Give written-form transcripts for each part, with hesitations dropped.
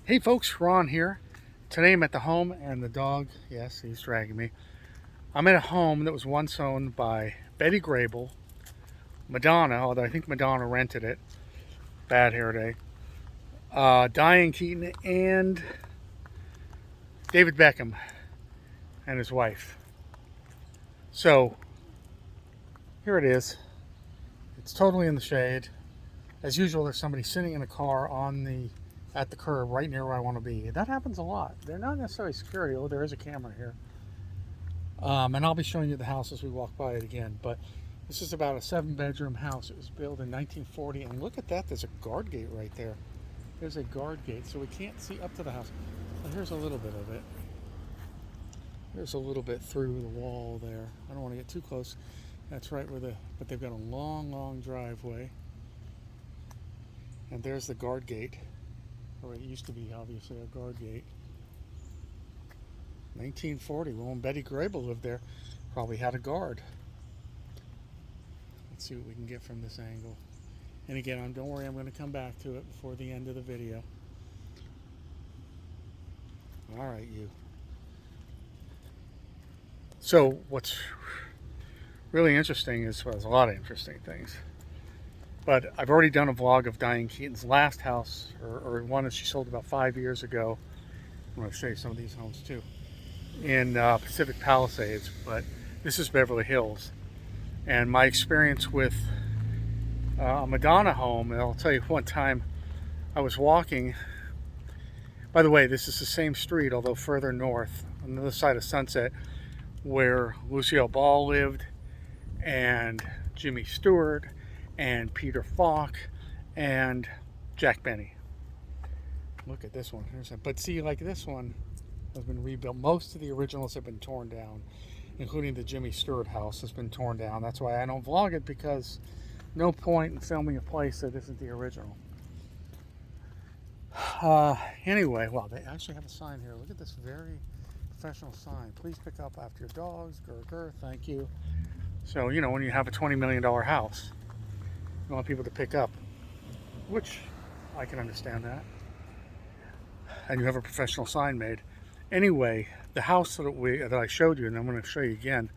Hey folks, Ron here. Today I'm at the home and the dog, yes, he's dragging me. I'm at a home that was once owned by Betty Grable, Madonna, although I think Madonna rented it, bad hair day, Diane, Keaton, and David Beckham and his wife. So here it is. It's totally in the shade. As usual, there's somebody sitting in a car at the curb right near where I want to be. That happens a lot. They're not necessarily security. Oh, there is a camera here. And I'll be showing you the house as we walk by it again. But this is about a 7-bedroom house. It was built in 1940. And look at that. There's a guard gate right there. There's a guard gate. So we can't see up to the house. Well, here's a little bit of it. There's a little bit through the wall there. I don't want to get too close. That's right where but they've got a long, long driveway. And there's the guard gate. Or it used to be, obviously, a guard gate. 1940, well, when Betty Grable lived there, probably had a guard. Let's see what we can get from this angle. And again, don't worry, I'm going to come back to it before the end of the video. All right, you. So what's really interesting is, well, there's a lot of interesting things. But I've already done a vlog of Diane Keaton's last house, or one that she sold about 5 years ago. I'm going to show you some of these homes too, in Pacific Palisades, but this is Beverly Hills. And my experience with a Madonna home, and I'll tell you one time I was walking, by the way, this is the same street, although further north, on the other side of Sunset, where Lucille Ball lived, and Jimmy Stewart, and Peter Falk, and Jack Benny. Look at this one. But see, like this one has been rebuilt. Most of the originals have been torn down, including the Jimmy Stewart house has been torn down. That's why I don't vlog it, because no point in filming a place that isn't the original. Anyway, well, they actually have a sign here. Look at this very professional sign. Please pick up after your dogs. Grr, grr, thank you. So, you know, when you have a $20 million house, you want people to pick up, which I can understand that. And you have a professional sign made. Anyway, the house that I showed you, and I'm going to show you again,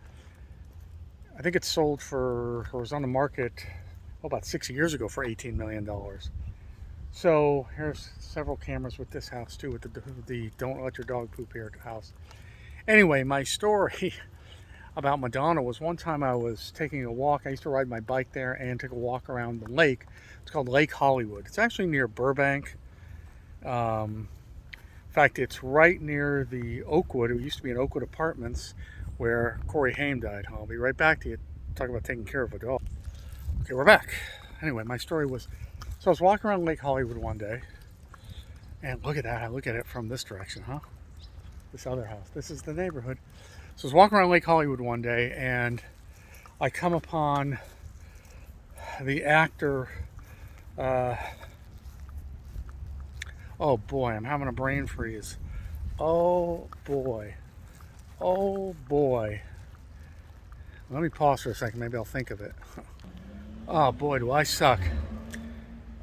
I think it's sold or was on the market about 6 years ago for $18 million. So here's several cameras with this house too, with the don't let your dog poop here house. Anyway, my story about Madonna was one time I was taking a walk. I used to ride my bike there and take a walk around the lake. It's called Lake Hollywood. It's actually near Burbank. In fact, it's right near the Oakwood. It used to be an Oakwood Apartments where Corey Haim died. I'll be right back to you. Talk about taking care of a dog. Okay, we're back. Anyway, my story was, so I was walking around Lake Hollywood one day, and look at that. I look at it from this direction, huh? This other house. This is the neighborhood. So I was walking around Lake Hollywood one day, and I come upon the actor, oh boy, I'm having a brain freeze. Oh boy. Oh boy. Let me pause for a second, maybe I'll think of it. Oh boy, do I suck.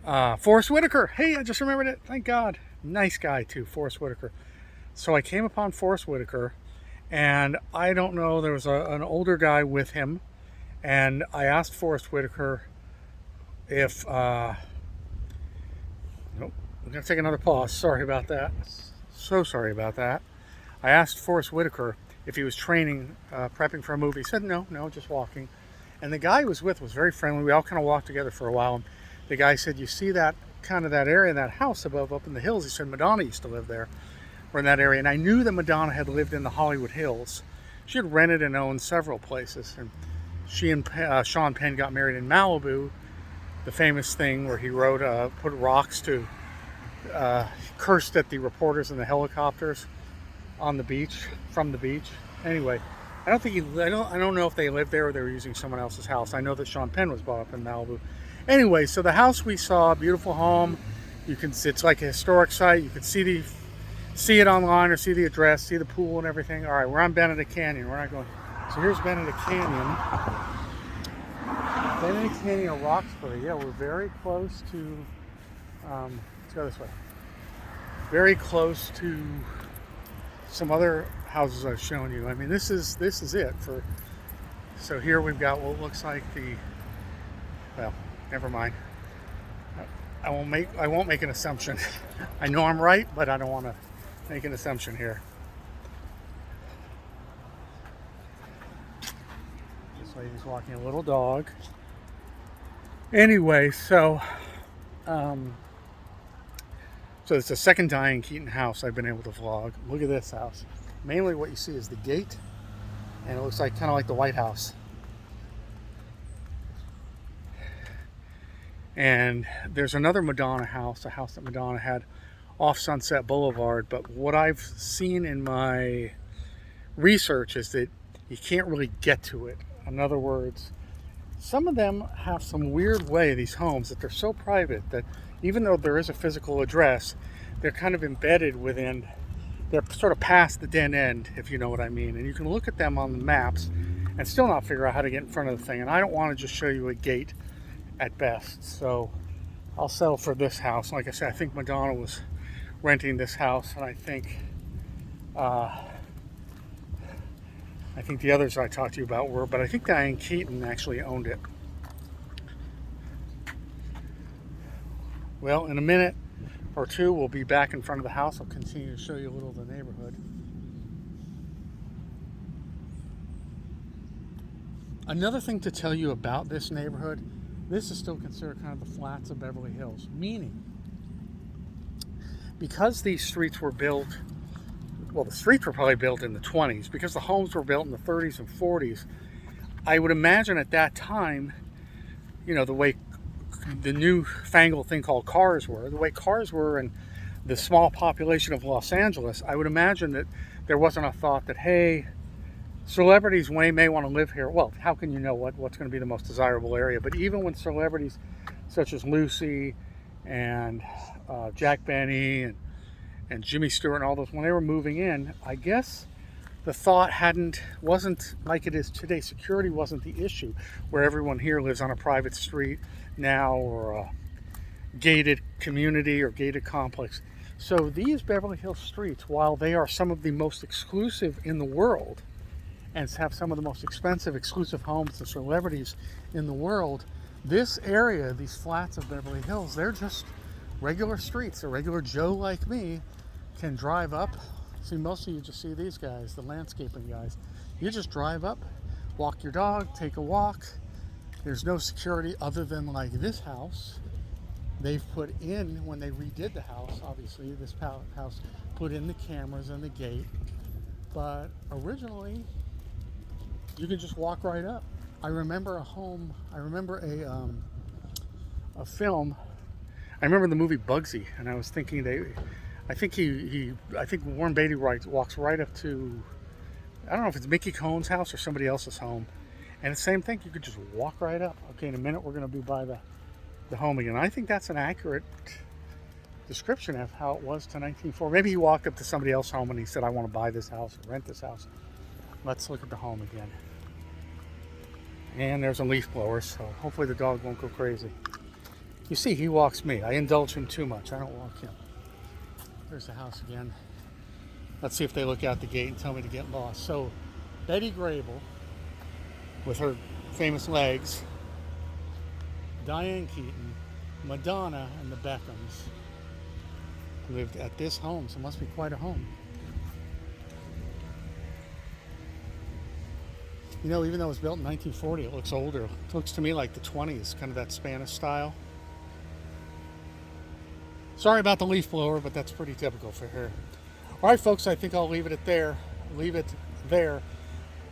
Forrest Whitaker. Hey, I just remembered it. Thank God. Nice guy too, Forrest Whitaker. So I came upon Forrest Whitaker, and I don't know, there was an older guy with him, and I asked Forrest Whitaker if, nope, we're going to take another pause. Sorry about that. So sorry about that. I asked Forrest Whitaker if he was training, prepping for a movie. He said no, just walking. And the guy he was with was very friendly. We all kind of walked together for a while. And the guy said, you see that kind of that area, that house above up in the hills? He said Madonna used to live there, or in that area. And I knew that Madonna had lived in the Hollywood Hills. She had rented and owned several places. And she and Sean Penn got married in Malibu. The famous thing where he wrote, put rocks to, cursed at the reporters and the helicopters on the beach, from the beach. Anyway, I don't know if they lived there or they were using someone else's house. I know that Sean Penn was bought up in Malibu. Anyway, so the house we saw, beautiful home. It's like a historic site. You can see it online or see the address, see the pool and everything. All right, we're on Benedict Canyon. We're not going. So here's Benedict Canyon. Benedict Canyon or Roxbury. Yeah, we're very close to. Let's go this way. very close to some other houses I've shown you. I mean, this is it for. So here we've got what looks like the. Well, never mind. I won't make an assumption. I know I'm right, but I don't want to make an assumption here. This lady's walking a little dog. Anyway, so it's the second Diane Keaton house I've been able to vlog. Look at this house. Mainly what you see is the gate, and it looks like kind of like the White House. And there's another Madonna house, a house that Madonna had off Sunset Boulevard. But what I've seen in my research is that you can't really get to it. In other words, some of them have some weird way, these homes, that they're so private that even though there is a physical address, they're kind of embedded within, they're sort of past the dead end, if you know what I mean. And you can look at them on the maps and still not figure out how to get in front of the thing. And I don't want to just show you a gate at best, so I'll settle for this house. Like I said, I think Madonna was renting this house, and I think the others I talked to you about were, but I think Diane Keaton actually owned it. Well, in a minute or two, we'll be back in front of the house. I'll continue to show you a little of the neighborhood. Another thing to tell you about this neighborhood, this is still considered kind of the flats of Beverly Hills, meaning because these streets were built, well, the streets were probably built in the 20s, because the homes were built in the 30s and 40s, I would imagine at that time, you know, the way the newfangled thing called cars were, the way cars were in the small population of Los Angeles, I would imagine that there wasn't a thought that, hey, celebrities may want to live here. Well, how can you know what's going to be the most desirable area? But even when celebrities such as Lucy and Jack Benny and Jimmy Stewart and all those, when they were moving in, I guess the thought wasn't like it is today. Security wasn't the issue, where everyone here lives on a private street now, or a gated community or gated complex. So these Beverly Hills streets, while they are some of the most exclusive in the world, and have some of the most expensive exclusive homes and celebrities in the world, this area, these flats of Beverly Hills, they're just regular streets. A regular Joe like me can drive up. See, most of you just see these guys, the landscaping guys. You just drive up, walk your dog, take a walk. There's no security other than like this house. They've put in, when they redid the house, obviously this house put in the cameras and the gate. But originally, you can just walk right up. I remember a home, I remember a film, I remember the movie Bugsy, and I was thinking I think Warren Beatty walks right up to, I don't know if it's Mickey Cohen's house or somebody else's home, and the same thing, you could just walk right up. Okay, in a minute we're going to be by the home again. I think that's an accurate description of how it was to 1940. Maybe he walked up to somebody else's home and he said, I want to buy this house or rent this house. Let's look at the home again. And there's a leaf blower, so hopefully the dog won't go crazy. You see, he walks me. I indulge him too much. I don't walk him. There's the house again. Let's see if they look out the gate and tell me to get lost. So, Betty Grable, with her famous legs, Diane Keaton, Madonna, and the Beckhams lived at this home, so it must be quite a home. You know, even though it was built in 1940, it looks older. It looks to me like the 20s, kind of that Spanish style. Sorry about the leaf blower, but that's pretty typical for her. All right, folks, I think I'll leave it there.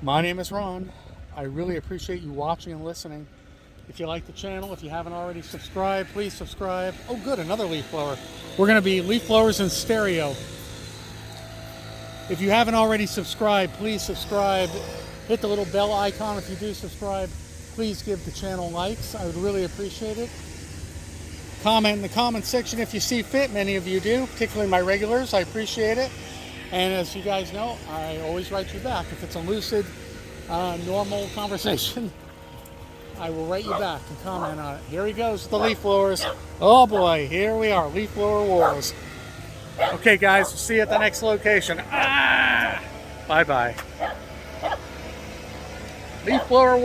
My name is Ron. I really appreciate you watching and listening. If you like the channel, if you haven't already subscribed, please subscribe. Oh, good, another leaf blower. We're going to be leaf blowers in stereo. If you haven't already subscribed, please subscribe. Hit the little bell icon if you do subscribe. Please give the channel likes. I would really appreciate it. Comment in the comment section if you see fit. Many of you do, particularly my regulars. I appreciate it. And as you guys know, I always write you back. If it's a lucid, normal conversation, I will write you back and comment on it. Here he goes with the leaf blowers. Oh boy, here we are, leaf blower wars. Okay, guys, we'll see you at the next location. Ah! Bye-bye. Leaf blower.